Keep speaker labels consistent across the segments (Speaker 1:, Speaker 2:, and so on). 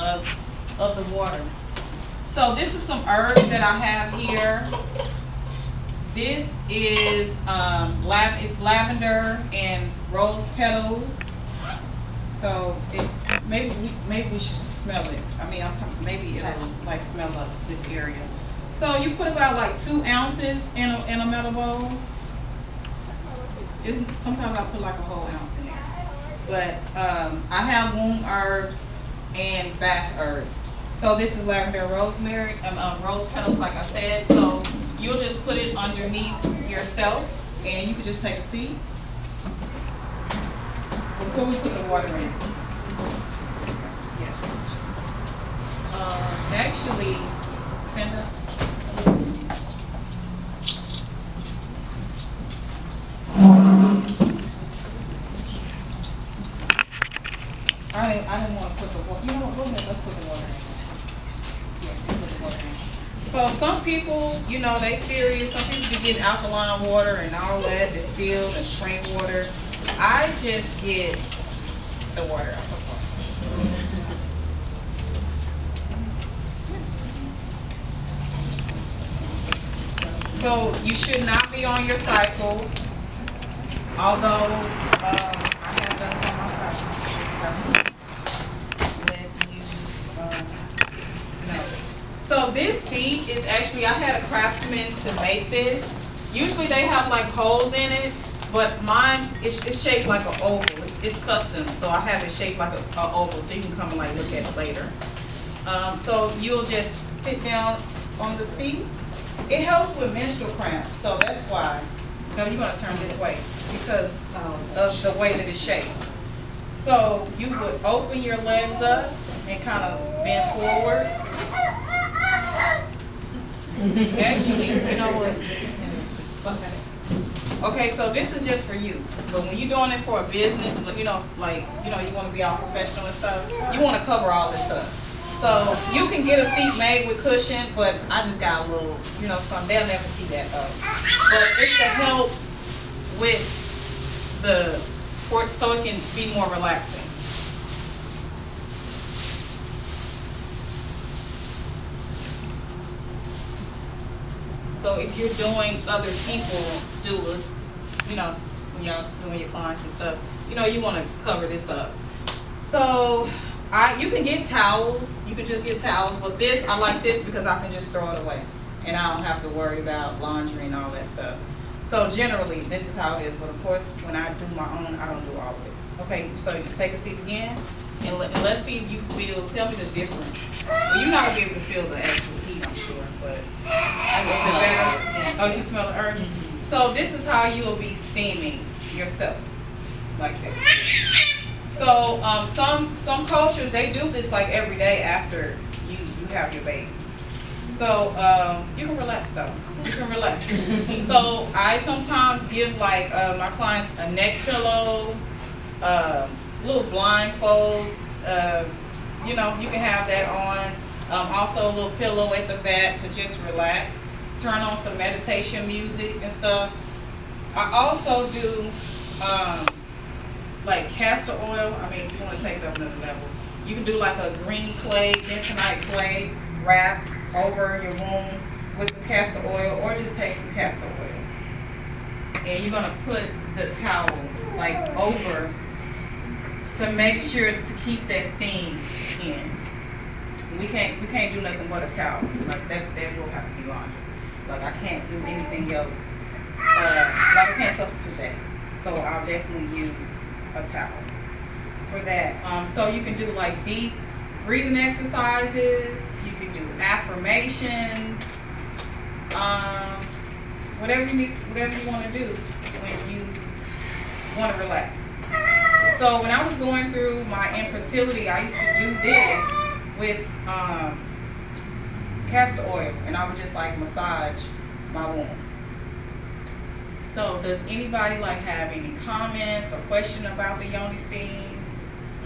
Speaker 1: of the water. So this is some herbs that I have here. This is it's lavender and rose petals. So maybe we should smell it. I mean, I'm talking, maybe it'll like smell up this area. So you put about like 2 ounces in a metal bowl. Sometimes I put like a whole ounce in there. But I have womb herbs and bath herbs. So this is lavender, rosemary, rose petals, like I said. So you'll just put it underneath yourself, and you can just take a seat before we put the water in. Yes. Actually, stand up. I didn't want to put the water. You know what? Go ahead. Let's put the water in. Yeah, put the water in. So some people, you know, they serious. Some people be getting alkaline water and all that, distilled and spring water. I just get the water out of the faucet. So you should not be on your cycle, although I have done it on my cycle. Let you know. So this seat is actually, I had a craftsman to make this. Usually they have like holes in it, but mine it's shaped like an oval. It's custom, so I have it shaped like an oval, so you can come and like look at it later. So you'll just sit down on the seat. It helps with menstrual cramps, so that's why. No, you're gonna turn this way because of the way that it's shaped. So you would open your legs up and kind of bend forward. Actually, you know what? Okay, so this is just for you. But when you're doing it for a business, you know, you want to be all professional and stuff, you want to cover all this stuff. So you can get a seat made with cushion, but I just got a little, you know, something. They'll never see that though. But it's to help with so it can be more relaxing. So if you're doing other people doulas, you know, when y'all doing your clients and stuff, you know, you want to cover this up. So you can get towels. You can just get towels, but this, I like this because I can just throw it away, and I don't have to worry about laundry and all that stuff. So generally, this is how it is. But of course, when I do my own, I don't do all of this. Okay, so you take a seat again, and let's see if you feel. Tell me the difference. Well, you're not gonna be able to feel the actual heat, I'm sure, but I can feel better. Oh, you smell the herb. So this is how you will be steaming yourself, like this. So some cultures, they do this like every day after you have your baby. So you can relax though. You can relax. So I sometimes give like my clients a neck pillow, little blindfolds. You know, you can have that on. Also a little pillow at the back to just relax. Turn on some meditation music and stuff. I also do like castor oil. I mean, if you want to take it up another level, you can do like a green clay, bentonite clay wrap over your womb with some castor oil, or just take some castor oil. And you're gonna put the towel like over to make sure to keep that steam in. We can't do nothing but a towel. Like that will have to be laundry. Like I can't do anything else. Like I can't substitute that. So I'll definitely use a towel for that. So you can do like deep breathing exercises. You can do affirmations. Whatever you want to do when you want to relax. So when I was going through my infertility, I used to do this with castor oil, and I would just like massage my womb. So does anybody like have any comments or question about the Yoni Steam?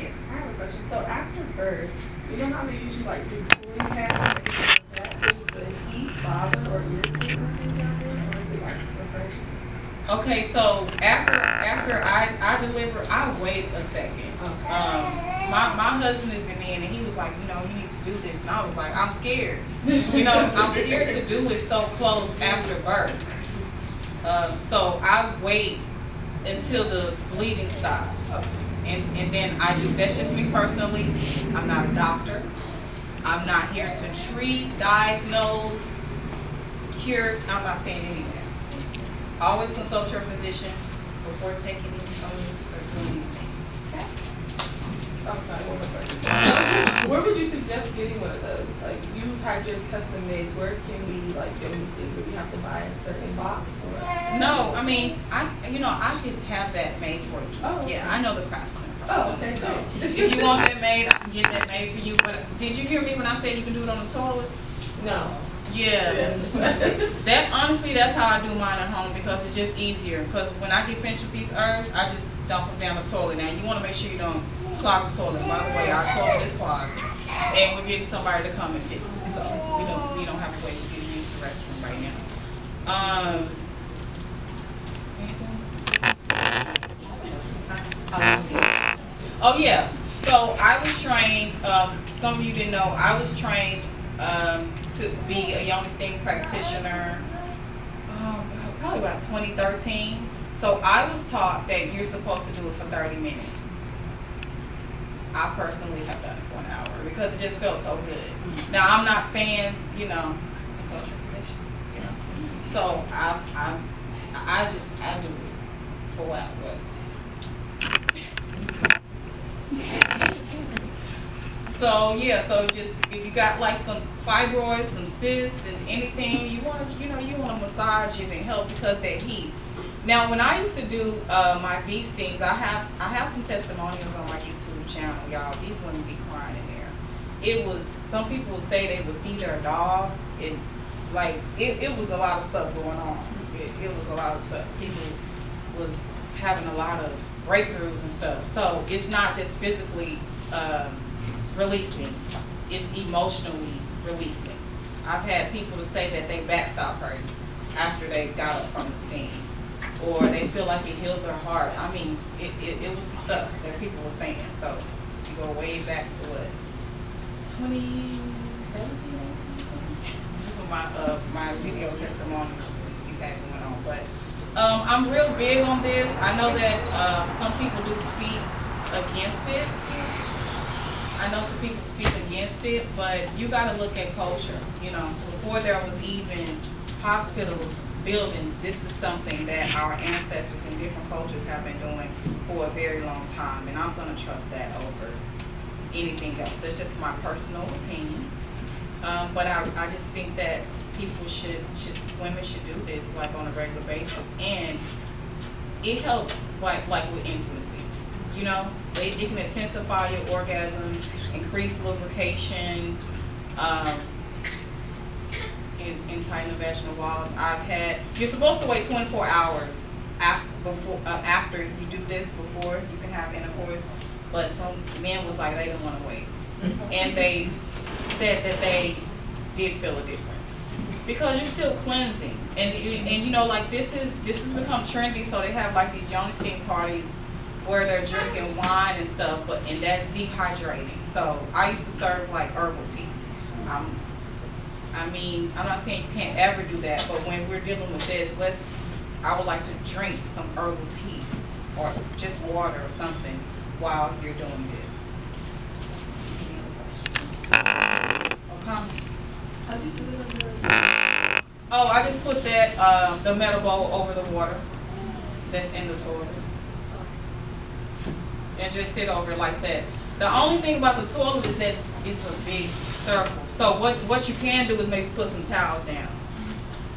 Speaker 1: Yes.
Speaker 2: I have a question. So after birth, you know how they usually like do cooling pads? Does the heat bother or irritate anything down there, or is it like refreshing?
Speaker 1: Okay, so after I deliver, I wait a second.
Speaker 2: Okay.
Speaker 1: my husband is Ghanaian, and he was like, you know, you need to do this, and I was like, I'm scared. You know, I'm scared to do it so close after birth. So I wait until the bleeding stops, and then I do. That's just me personally. I'm not a doctor. I'm not here to treat, diagnose, cure. I'm not saying any of that. Always consult your physician before taking any drugs or doing anything.
Speaker 2: I'm sorry, one more question. Where would you suggest getting one of those? Like, you had yours custom made. Where can we, like, YONI STEAM? Do we have to buy a certain box or?
Speaker 1: No, I mean, I could have that made for you.
Speaker 2: Oh, okay.
Speaker 1: Yeah, I know the craftsman.
Speaker 2: Oh, okay,
Speaker 1: So
Speaker 2: great.
Speaker 1: if you want that made, I can get that made for you. But did you hear me when I said you can do it on the toilet?
Speaker 2: No.
Speaker 1: Yeah. That honestly, that's how I do mine at home because it's just easier. Because when I get finished with these herbs, I just dump them down the toilet. Now you want to make sure you don't clog the toilet. By the way, our toilet is clogged, and we're getting somebody to come and fix it. So we don't have to wait for you to use the restroom right now. Oh yeah. So I was trained. Some of you didn't know. I was trained to be a YONI STEAM practitioner. Probably about 2013. So I was taught that you're supposed to do it for 30 minutes. I personally have done it for an hour because it just felt so good. Now I'm not saying, you know, consult your physician, you know. So I do it for what? So yeah, so just if you got like some fibroids, some cysts, and anything, you want to massage it and help because that heat. Now, when I used to do my bee steams, I have some testimonials on my YouTube channel, y'all. These women be crying in there. It was, some people would say they would see their dog. It was a lot of stuff going on. It was a lot of stuff. People was having a lot of breakthroughs and stuff. So it's not just physically releasing, it's emotionally releasing. I've had people to say that they back stopped hurting after they got up from the steam, or they feel like it healed their heart. I mean, it was some stuff that people were saying. So you go way back to what, 2017, 18? This was my video testimonials that you had going on. But I'm real big on this. I know that some people do speak against it. I know some people speak against it, but you got to look at culture. You know, before there was even hospitals, buildings, this is something that our ancestors in different cultures have been doing for a very long time, and I'm going to trust that over anything else. It's just my personal opinion, but I just think that people women should do this like on a regular basis, and it helps like with intimacy. You know, it can intensify your orgasms, increase lubrication, and tighten the vaginal walls. You're supposed to wait 24 hours after you do this before you can have intercourse, but some men was like they didn't want to wait, and they said that they did feel a difference because you're still cleansing, and you know, like this has become trendy, so they have like these YONI STEAM parties where they're drinking wine and stuff, and that's dehydrating. So I used to serve like herbal tea. I mean, I'm not saying you can't ever do that, but when we're dealing with this, I would like to drink some herbal tea or just water or something while you're doing this. Or comments?
Speaker 2: How do you do it on the?
Speaker 1: Oh, I just put that the metal bowl over the water that's in the toilet. And just sit over it like that. The only thing about the toilet is that it's a big circle. So what you can do is maybe put some towels down.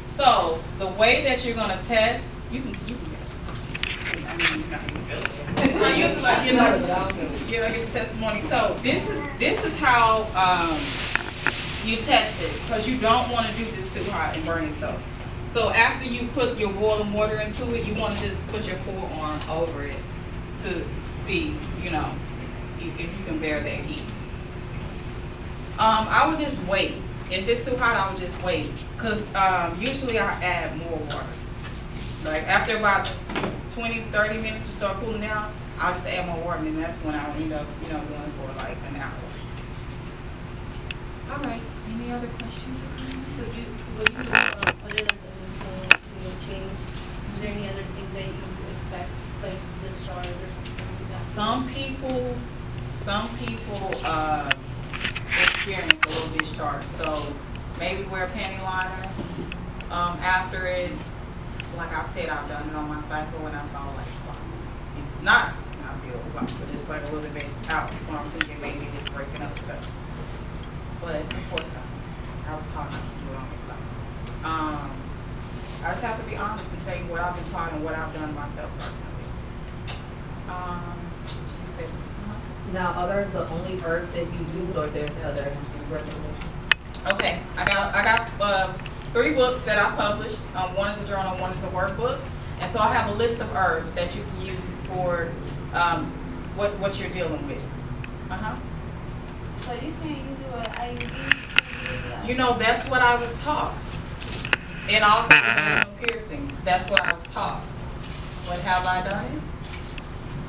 Speaker 1: So the way that you're gonna test, you can get it. I mean, you're not gonna feel it. I usually like get the testimony. So this is how you test it, because you don't want to do this too hot and burn yourself. So after you put your boiling water into it, you want to just put your forearm over it to see, you know, if you can bear that heat. I would just wait. If it's too hot, I would just wait, because usually I add more water. Like after about 20-30 minutes to start cooling down, I'll just add more water, and that's when I'll end up, you know, going for like an hour. All right. Any other questions or comments?
Speaker 3: So other than the initial change, is there any other thing that you expect, like discharge or something like that?
Speaker 1: Some people experience a little discharge, so maybe wear a panty liner after it. Like I said, I've done it on my cycle and I saw like clots. Not big old clots, but just like a little bit out. So I'm thinking maybe it's breaking up stuff. But of course, I was taught not to do it on my cycle. I just have to be honest and tell you what I've been taught and what I've done myself personally. You said
Speaker 4: Now, are those the only herbs that you use, or there's other recommendations?
Speaker 1: okay, I got 3 books that I published. One is a journal, one is a workbook, and so I have a list of herbs that you can use for what you're dealing with.
Speaker 3: So you can't use it with IUD?
Speaker 1: You know, that's what I was taught, and also vaginal piercings. That's what I was taught. What have I done?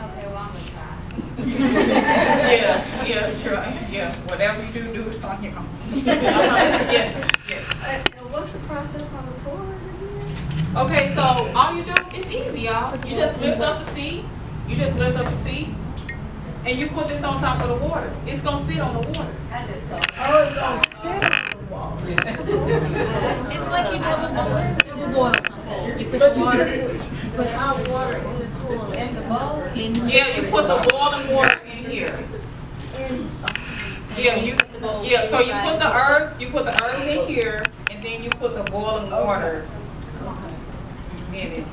Speaker 3: Okay, well, I'm gonna try.
Speaker 1: Yeah, sure. Yeah, whatever you do it on your own. Yes.
Speaker 5: And what's the process on the toilet again?
Speaker 1: Okay, so all you do is easy, y'all. You just lift up the seat. And you put this on top of the water. It's gonna sit on the water.
Speaker 3: I just saw.
Speaker 5: Oh, it's gonna sit on the wall.
Speaker 3: It's like you double boiler.
Speaker 4: Just boil something. You put
Speaker 5: But you
Speaker 4: water.
Speaker 5: put hot water in the toilet.
Speaker 3: In the bowl.
Speaker 1: Yeah, you put the boiling water in here. Yeah, so you put the herbs in here, and then you put the boiling water in it.